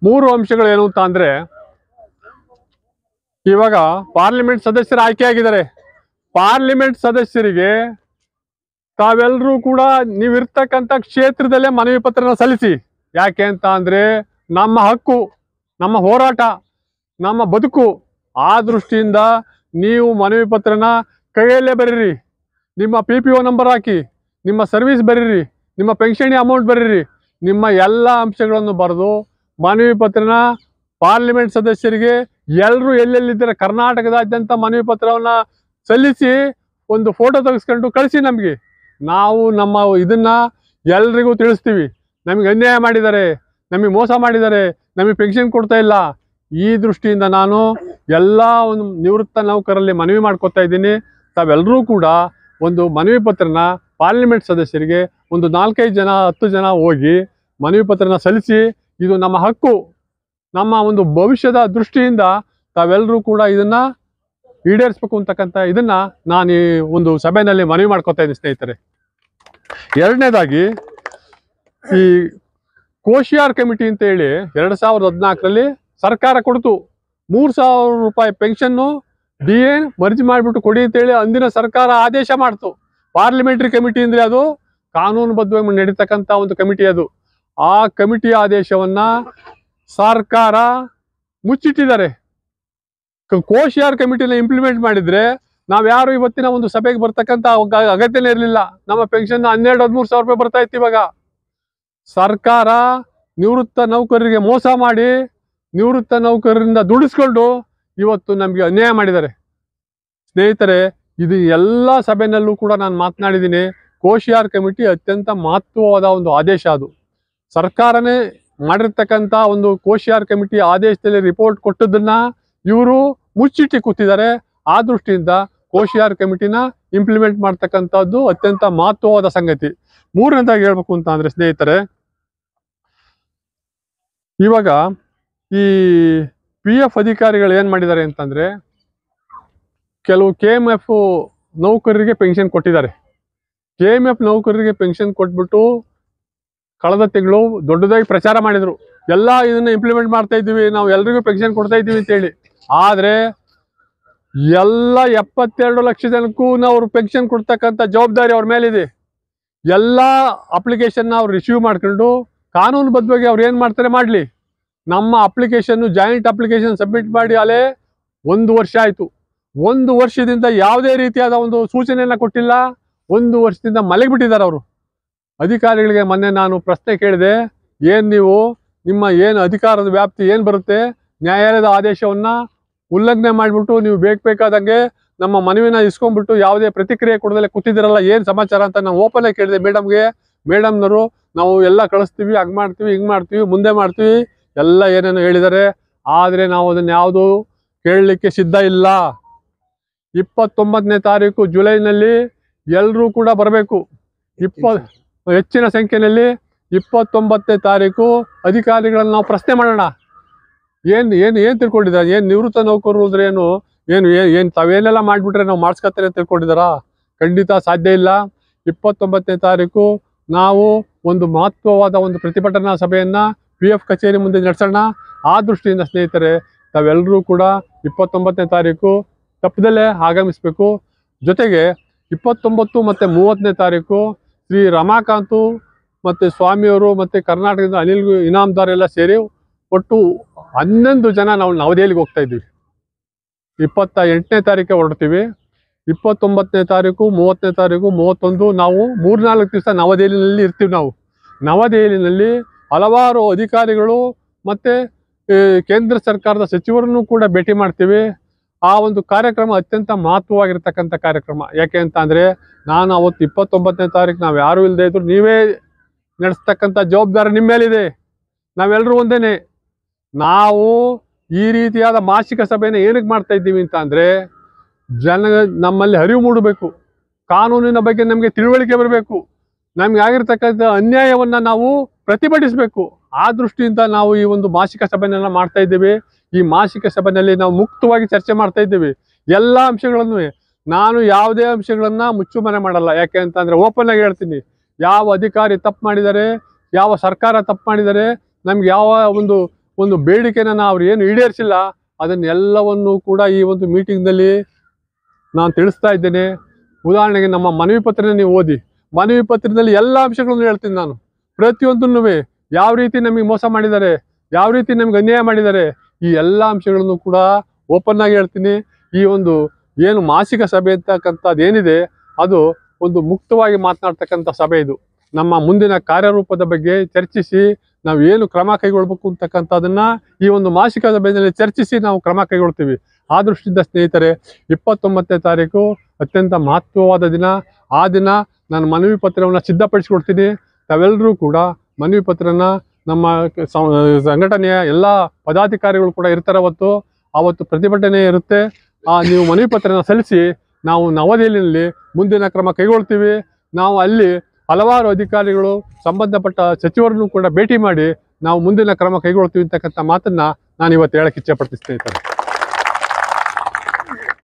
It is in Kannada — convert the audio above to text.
ಮೂರು ಅಂಶಗಳು ಏನು ಅಂತ ಅಂದ್ರೆ, ಇವಾಗ ಪಾರ್ಲಿಮೆಂಟ್ ಸದಸ್ಯರು ಆಯ್ಕೆ ಆಗಿದ್ದಾರೆ. ಪಾರ್ಲಿಮೆಂಟ್ ಸದಸ್ಯರಿಗೆ ತಾವೆಲ್ಲರೂ ಕೂಡ ನೀವಿರ್ತಕ್ಕಂಥ ಕ್ಷೇತ್ರದಲ್ಲೇ ಮನವಿ ಪತ್ರನ ಸಲ್ಲಿಸಿ. ಯಾಕೆ ಅಂತ ಅಂದ್ರೆ ನಮ್ಮ ಹಕ್ಕು, ನಮ್ಮ ಹೋರಾಟ, ನಮ್ಮ ಬದುಕು. ಆ ದೃಷ್ಟಿಯಿಂದ ನೀವು ಮನವಿ ಪತ್ರನ ಕೈಯಲ್ಲೇ ಬರೀರಿ. ನಿಮ್ಮ PPO ನಂಬರ್ ಹಾಕಿ, ನಿಮ್ಮ ಸರ್ವಿಸ್ ಬರೀರಿ, ನಿಮ್ಮ ಪೆನ್ಷನ್ ಅಮೌಂಟ್ ಬರೀರಿ. ನಿಮ್ಮ ಎಲ್ಲ ಅಂಶಗಳನ್ನು ಬರೆದು ಮನವಿ ಪತ್ರನ ಪಾರ್ಲಿಮೆಂಟ್ ಸದಸ್ಯರಿಗೆ ಎಲ್ಲರೂ ಎಲ್ಲೆಲ್ಲಿದ್ದಾರೆ ಕರ್ನಾಟಕದಾದ್ಯಂತ ಮನವಿ ಪತ್ರವನ್ನು ಸಲ್ಲಿಸಿ ಒಂದು ಫೋಟೋ ತೆಗೆಸ್ಕೊಂಡು ಕಳಿಸಿ ನಮಗೆ. ನಾವು ನಮ್ಮ ಇದನ್ನ ಎಲ್ರಿಗೂ ತಿಳಿಸ್ತೀವಿ. ನಮಗೆ ಅನ್ಯಾಯ ಮಾಡಿದ್ದಾರೆ, ನಮಗೆ ಮೋಸ ಮಾಡಿದ್ದಾರೆ, ನಮಗೆ ಪೆನ್ಷನ್ ಕೊಡ್ತಾ ಇಲ್ಲ. ಈ ದೃಷ್ಟಿಯಿಂದ ನಾನು ಎಲ್ಲ ಒಂದು ನಿವೃತ್ತ ನೌಕರಲ್ಲಿ ಮನವಿ ಮಾಡ್ಕೊತಾ ಇದ್ದೀನಿ. ತಾವೆಲ್ಲರೂ ಕೂಡ ಒಂದು ಮನವಿ ಪತ್ರನ ಪಾರ್ಲಿಮೆಂಟ್ ಸದಸ್ಯರಿಗೆ ಒಂದು 4-5 ಜನ 10 ಜನ ಹೋಗಿ ಮನವಿ ಪತ್ರನ ಸಲ್ಲಿಸಿ. ಇದು ನಮ್ಮ ಹಕ್ಕು, ನಮ್ಮ ಒಂದು ಭವಿಷ್ಯದ ದೃಷ್ಟಿಯಿಂದ ತಾವೆಲ್ಲರೂ ಕೂಡ ಇದನ್ನ ಈಡೇರಿಸಬೇಕು ಅಂತಕ್ಕಂಥ ಇದನ್ನ ನಾನು ಈ ಒಂದು ಸಭೆಯಲ್ಲಿ ಮನವಿ ಮಾಡ್ಕೊತಾ ಇದ್ದೀನಿ ಸ್ನೇಹಿತರೆ. ಎರಡನೇದಾಗಿ, ಈ ಕೋಶಿಯಾರ್ ಕಮಿಟಿ ಅಂತ ಹೇಳಿ 2014ರಲ್ಲಿ ಸರ್ಕಾರ ಕೊಡ್ತು. 3,000 ರೂಪಾಯಿ ಪೆನ್ಷನ್ನು DA ಮರ್ಜಿ ಮಾಡಿಬಿಟ್ಟು ಕೊಡಿ ಅಂತೇಳಿ ಅಂದಿನ ಸರ್ಕಾರ ಆದೇಶ ಮಾಡ್ತು. ಪಾರ್ಲಿಮೆಂಟ್ರಿ ಕಮಿಟಿ ಅಂದ್ರೆ ಅದು ಕಾನೂನುಬದ್ಧವಾಗಿ ನಡೀತಕ್ಕಂಥ ಒಂದು ಕಮಿಟಿ. ಅದು ಆ ಕಮಿಟಿ ಆದೇಶವನ್ನ ಸರ್ಕಾರ ಮುಚ್ಚಿಟ್ಟಿದ್ದಾರೆ. ಕೋಶಿಯಾರ್ ಕಮಿಟಿನ ಇಂಪ್ಲಿಮೆಂಟ್ ಮಾಡಿದ್ರೆ ನಾವ್ಯಾರು ಇವತ್ತಿನ ಒಂದು ಸಭೆಗೆ ಬರ್ತಕ್ಕಂಥ ಅಗತ್ಯನೇ ಇರಲಿಲ್ಲ. ನಮ್ಮ ಪೆನ್ಷನ್ 12-13 ಸಾವಿರ ರೂಪಾಯಿ ಬರ್ತಾ ಇತ್ತು. ಇವಾಗ ಸರ್ಕಾರ ನಿವೃತ್ತ ನೌಕರರಿಗೆ ಮೋಸ ಮಾಡಿ ನಿವೃತ್ತ ನೌಕರರಿಂದ ದುಡಿಸ್ಕೊಂಡು ಇವತ್ತು ನಮಗೆ ಅನ್ಯಾಯ ಮಾಡಿದ್ದಾರೆ ಸ್ನೇಹಿತರೆ. ಇದು ಎಲ್ಲ ಸಭೆಯಲ್ಲೂ ಕೂಡ ನಾನು ಮಾತನಾಡಿದ್ದೀನಿ. ಕೋಶಿಯಾರ್ ಕಮಿಟಿ ಅತ್ಯಂತ ಮಹತ್ವವಾದ ಒಂದು ಆದೇಶ. ಅದು ಸರ್ಕಾರನೇ ಮಾಡಿರ್ತಕ್ಕಂಥ ಒಂದು ಕೋಶಿಯಾರ್ ಕಮಿಟಿ ಆದೇಶದಲ್ಲಿ ರಿಪೋರ್ಟ್ ಕೊಟ್ಟದನ್ನ ಇವರು ಮುಚ್ಚಿಟ್ಟು ಕೂತಿದ್ದಾರೆ. ಆ ದೃಷ್ಟಿಯಿಂದ ಕೋಶಿಯಾರ್ ಕಮಿಟಿನ ಇಂಪ್ಲಿಮೆಂಟ್ ಮಾಡ್ತಕ್ಕಂಥದ್ದು ಅತ್ಯಂತ ಮಹತ್ವವಾದ ಸಂಗತಿ. ಮೂರನೇದಾಗಿ ಹೇಳ್ಬೇಕು ಅಂತ ಅಂದ್ರೆ ಸ್ನೇಹಿತರೆ, ಇವಾಗ ಈ PF ಅಧಿಕಾರಿಗಳು ಏನ್ ಮಾಡಿದ್ದಾರೆ ಅಂತಂದ್ರೆ, ಕೆಲವು KMF ನೌಕರರಿಗೆ ಪೆನ್ಷನ್ ಕೊಟ್ಟಿದ್ದಾರೆ. KMF ನೌಕರರಿಗೆ ಪೆನ್ಷನ್ ಕೊಟ್ಬಿಟ್ಟು ಕಳೆದ ತಿಂಗಳು ದೊಡ್ಡದಾಗಿ ಪ್ರಚಾರ ಮಾಡಿದ್ರು. ಎಲ್ಲ ಇದನ್ನ ಇಂಪ್ಲಿಮೆಂಟ್ ಮಾಡ್ತಾ ಇದ್ದೀವಿ, ನಾವು ಎಲ್ರಿಗೂ ಪೆನ್ಷನ್ ಕೊಡ್ತಾ ಇದ್ದೀವಿ ಅಂತೇಳಿ. ಆದ್ರೆ ಎಲ್ಲ 72 ಲಕ್ಷ ಜನಕ್ಕೂ ಅವ್ರು ಪೆನ್ಷನ್ ಕೊಡ್ತಕ್ಕಂಥ ಜವಾಬ್ದಾರಿ ಅವ್ರ ಮೇಲಿದೆ. ಎಲ್ಲ ಅಪ್ಲಿಕೇಶನ್ ಅವ್ರು ರಿಸೀವ್ ಮಾಡ್ಕೊಂಡು ಕಾನೂನುಬದ್ಧವಾಗಿ ಅವ್ರು ಏನ್ ಮಾಡ್ತಾರೆ ಮಾಡ್ಲಿ. ನಮ್ಮ ಅಪ್ಲಿಕೇಶನ್ ಜಾಯಿಂಟ್ ಅಪ್ಲಿಕೇಶನ್ ಸಬ್ಮಿಟ್ ಮಾಡಿ ಅಲ್ಲೇ 1 ವರ್ಷ ಆಯ್ತು. 1 ವರ್ಷದಿಂದ ಯಾವುದೇ ರೀತಿಯಾದ ಒಂದು ಸೂಚನೆಯನ್ನ ಕೊಟ್ಟಿಲ್ಲ. 1 ವರ್ಷದಿಂದ ಮಲಗಿಬಿಟ್ಟಿದ್ದಾರೆ ಅವರು. ಅಧಿಕಾರಿಗಳಿಗೆ ಮೊನ್ನೆ ನಾನು ಪ್ರಶ್ನೆ ಕೇಳಿದೆ, ನೀವು ನಿಮ್ಮ ಏನು ಅಧಿಕಾರದ ವ್ಯಾಪ್ತಿ ಏನು ಬರುತ್ತೆ, ನ್ಯಾಯಾಲಯದ ಆದೇಶವನ್ನ ಉಲ್ಲಂಘನೆ ಮಾಡಿಬಿಟ್ಟು ನೀವು ಬೇಕಾದಂಗೆ ನಮ್ಮ ಮನವಿನ ಇಸ್ಕೊಂಡ್ಬಿಟ್ಟು ಯಾವುದೇ ಪ್ರತಿಕ್ರಿಯೆ ಕೊಡದಲ್ಲೇ ಕೂತಿದ್ದೀರಲ್ಲ, ಏನು ಸಮಾಚಾರ ಅಂತ ನಾನು ಓಪನ್ ಆಗಿ ಕೇಳಿದೆ ಮೇಡಮ್ಗೆ. ಮೇಡಮ್ನವರು ನಾವು ಎಲ್ಲ ಕಳಿಸ್ತೀವಿ, ಹಂಗೆ ಮಾಡ್ತೀವಿ, ಹಿಂಗೆ ಮಾಡ್ತೀವಿ, ಮುಂದೆ ಮಾಡ್ತೀವಿ ಎಲ್ಲ ಏನೇನು ಹೇಳಿದ್ದಾರೆ. ಆದರೆ ನಾವು ಅದನ್ನ ಯಾವುದು ಕೇಳಲಿಕ್ಕೆ ಸಿದ್ಧ ಇಲ್ಲ. 29ನೇ ತಾರೀಕು ಜುಲೈನಲ್ಲಿ ಎಲ್ಲರೂ ಕೂಡ ಬರಬೇಕು. ಹೆಚ್ಚಿನ ಸಂಖ್ಯೆಯಲ್ಲಿ 29ನೇ ತಾರೀಕು ಅಧಿಕಾರಿಗಳನ್ನ ನಾವು ಪ್ರಶ್ನೆ ಮಾಡೋಣ. ಏನು ತಿಳ್ಕೊಂಡಿದ್ದಾರೆ, ಏನು ನಿವೃತ್ತ ನೌಕರರು ಅಂದ್ರೆ ಏನು ತಾವೇನೆಲ್ಲ ಮಾಡಿಬಿಟ್ರೆ ನಾವು ಮಾಡಿಸ್ಕೊತಾರೆ ಅಂತ ತಿಳ್ಕೊಂಡಿದ್ದಾರಾ? ಖಂಡಿತ ಸಾಧ್ಯ ಇಲ್ಲ. 29ನೇ ತಾರೀಕು ನಾವು ಒಂದು ಮಹತ್ವವಾದ ಒಂದು ಪ್ರತಿಭಟನಾ ಸಭೆಯನ್ನ PF ಕಚೇರಿ ಮುಂದೆ ನಡೆಸೋಣ. ಆ ದೃಷ್ಟಿಯಿಂದ ಸ್ನೇಹಿತರೆ, ತಾವೆಲ್ಲರೂ ಕೂಡ 29ನೇ ತಾರೀಕು ತಪ್ಪದಲ್ಲೇ ಆಗಮಿಸಬೇಕು. ಜೊತೆಗೆ 29 ಮತ್ತು 30ನೇ ತಾರೀಕು ಶ್ರೀ ರಮಾಕಾಂತ್ ಮತ್ತು ಸ್ವಾಮಿಯವರು ಮತ್ತು ಕರ್ನಾಟಕದ ಅನಿಲ್ ಇನಾಮ್ದಾರ್ ಎಲ್ಲ ಸೇರಿ ಒಟ್ಟು 11 ಜನ ನಾವು ನವದೆಹಲಿಗೆ ಹೋಗ್ತಾ ಇದ್ದೀವಿ. 28ನೇ ತಾರೀಕೆ ಹೊರಡ್ತೀವಿ. 29ನೇ ತಾರೀಕು, 30ನೇ ತಾರೀಕು, 31 ನಾವು 3-4 ದಿವಸ ನವದೆಹಲಿನಲ್ಲಿ ಇರ್ತೀವಿ. ನಾವು ನವದೆಹಲಿನಲ್ಲಿ ಹಲವಾರು ಅಧಿಕಾರಿಗಳು ಮತ್ತು ಕೇಂದ್ರ ಸರ್ಕಾರದ ಸಚಿವರನ್ನು ಕೂಡ ಭೇಟಿ ಮಾಡ್ತೀವಿ. ಆ ಒಂದು ಕಾರ್ಯಕ್ರಮ ಅತ್ಯಂತ ಮಹತ್ವವಾಗಿರ್ತಕ್ಕಂಥ ಕಾರ್ಯಕ್ರಮ. ಯಾಕೆ ಅಂತ ಅಂದರೆ, ನಾನು ಅವತ್ತು 29ನೇ ತಾರೀಕು ನಾವು ಯಾರೂ ಇಲ್ಲದೆ ಇದ್ರು ನೀವೇ ನಡೆಸ್ತಕ್ಕಂಥ ಜವಾಬ್ದಾರಿ ನಿಮ್ಮ ಮೇಲಿದೆ. ನಾವೆಲ್ಲರೂ ಒಂದೇನೆ. ನಾವು ಈ ರೀತಿಯಾದ ಮಾಸಿಕ ಸಭೆಯನ್ನು ಏನಕ್ಕೆ ಮಾಡ್ತಾ ಇದ್ದೀವಿ ಅಂತ ಅಂದರೆ, ನಮ್ಮಲ್ಲಿ ಅರಿವು ಮೂಡಬೇಕು, ಕಾನೂನಿನ ಬಗ್ಗೆ ನಮಗೆ ತಿಳುವಳಿಕೆ ಬರಬೇಕು, ನಮ್ಗೆ ಆಗಿರ್ತಕ್ಕಂಥ ಅನ್ಯಾಯವನ್ನು ನಾವು ಪ್ರತಿಭಟಿಸಬೇಕು. ಆ ದೃಷ್ಟಿಯಿಂದ ನಾವು ಈ ಒಂದು ಮಾಸಿಕ ಸಭೆಯನ್ನ ಮಾಡ್ತಾ ಇದ್ದೀವಿ. ಈ ಮಾಸಿಕ ಸಭೆಯಲ್ಲಿ ನಾವು ಮುಕ್ತವಾಗಿ ಚರ್ಚೆ ಮಾಡ್ತಾ ಇದ್ದೀವಿ ಎಲ್ಲ ಅಂಶಗಳನ್ನು. ನಾನು ಯಾವುದೇ ಅಂಶಗಳನ್ನ ಮುಚ್ಚುಮರೆ ಮಾಡಲ್ಲ. ಯಾಕೆ ಅಂತಂದ್ರೆ ಓಪನ್ ಆಗಿ ಹೇಳ್ತೀನಿ, ಯಾವ ಅಧಿಕಾರಿ ತಪ್ಪು ಮಾಡಿದ್ದಾರೆ, ಯಾವ ಸರ್ಕಾರ ತಪ್ಪು ಮಾಡಿದ್ದಾರೆ, ನಮ್ಗೆ ಯಾವ ಒಂದು ಬೇಡಿಕೆನ ಅವ್ರು ಏನು ಈಡೇರಿಸಿಲ್ಲ ಅದನ್ನೆಲ್ಲವನ್ನು ಕೂಡ ಈ ಒಂದು ಮೀಟಿಂಗ್ನಲ್ಲಿ ನಾನು ತಿಳಿಸ್ತಾ ಇದ್ದೇನೆ. ಉದಾಹರಣೆಗೆ ನಮ್ಮ ಮನವಿ ಪತ್ರನ ನೀವು ಓದಿ, ಮನವಿ ಪತ್ರದಲ್ಲಿ ಎಲ್ಲ ಅಂಶಗಳನ್ನು ಹೇಳ್ತೀನಿ ನಾನು. ಪ್ರತಿಯೊಂದನ್ನು ಯಾವ ರೀತಿ ನಮಗೆ ಮೋಸ ಮಾಡಿದ್ದಾರೆ, ಯಾವ ರೀತಿ ನಮ್ಗೆ ಅನ್ಯಾಯ ಮಾಡಿದ್ದಾರೆ, ಈ ಎಲ್ಲ ಅಂಶಗಳನ್ನು ಕೂಡ ಓಪನ್ ಆಗಿ ಹೇಳ್ತೀನಿ. ಈ ಒಂದು ಏನು ಮಾಸಿಕ ಸಭೆ ಅಂತಕ್ಕಂಥದ್ದು ಏನಿದೆ ಅದು ಒಂದು ಮುಕ್ತವಾಗಿ ಮಾತನಾಡ್ತಕ್ಕಂಥ ಸಭೆ. ಇದು ನಮ್ಮ ಮುಂದಿನ ಕಾರ್ಯರೂಪದ ಬಗ್ಗೆ ಚರ್ಚಿಸಿ ನಾವು ಏನು ಕ್ರಮ ಕೈಗೊಳ್ಬೇಕು ಅಂತಕ್ಕಂಥದ್ದನ್ನ ಈ ಒಂದು ಮಾಸಿಕ ಸಭೆಯಲ್ಲಿ ಚರ್ಚಿಸಿ ನಾವು ಕ್ರಮ ಕೈಗೊಳ್ತೀವಿ. ಆ ದೃಷ್ಟಿಯಿಂದ ಸ್ನೇಹಿತರೆ, 29ನೇ ತಾರೀಕು ಅತ್ಯಂತ ಮಹತ್ವವಾದ ದಿನ. ಆ ದಿನ ನಾನು ಮನವಿ ಪತ್ರವನ್ನು ಸಿದ್ಧಪಡಿಸಿಕೊಡ್ತೀನಿ. ತಾವೆಲ್ಲರೂ ಕೂಡ ಮನವಿ ಪತ್ರನ ನಮ್ಮ ಸಂಘಟನೆಯ ಎಲ್ಲ ಪದಾಧಿಕಾರಿಗಳು ಕೂಡ ಇರ್ತಾರೆ. ಅವತ್ತು ಪ್ರತಿಭಟನೆ ಇರುತ್ತೆ. ನೀವು ಮನವಿ ಪತ್ರನ ಸಲ್ಲಿಸಿ ನಾವು ನವದೆಹಲಿಯಲ್ಲಿ ಮುಂದಿನ ಕ್ರಮ ಕೈಗೊಳ್ತೀವಿ. ನಾವು ಅಲ್ಲಿ ಹಲವಾರು ಅಧಿಕಾರಿಗಳು ಸಂಬಂಧಪಟ್ಟ ಸಚಿವರನ್ನು ಕೂಡ ಭೇಟಿ ಮಾಡಿ ನಾವು ಮುಂದಿನ ಕ್ರಮ ಕೈಗೊಳ್ತೀವಿ ಅಂತಕ್ಕಂಥ ಮಾತನ್ನ ನಾನು ಇವತ್ತು ಹೇಳಕ್ಕೆ ಇಚ್ಛೆ ಪಡ್ತೀನಿ ಸ್ನೇಹಿತರೆ.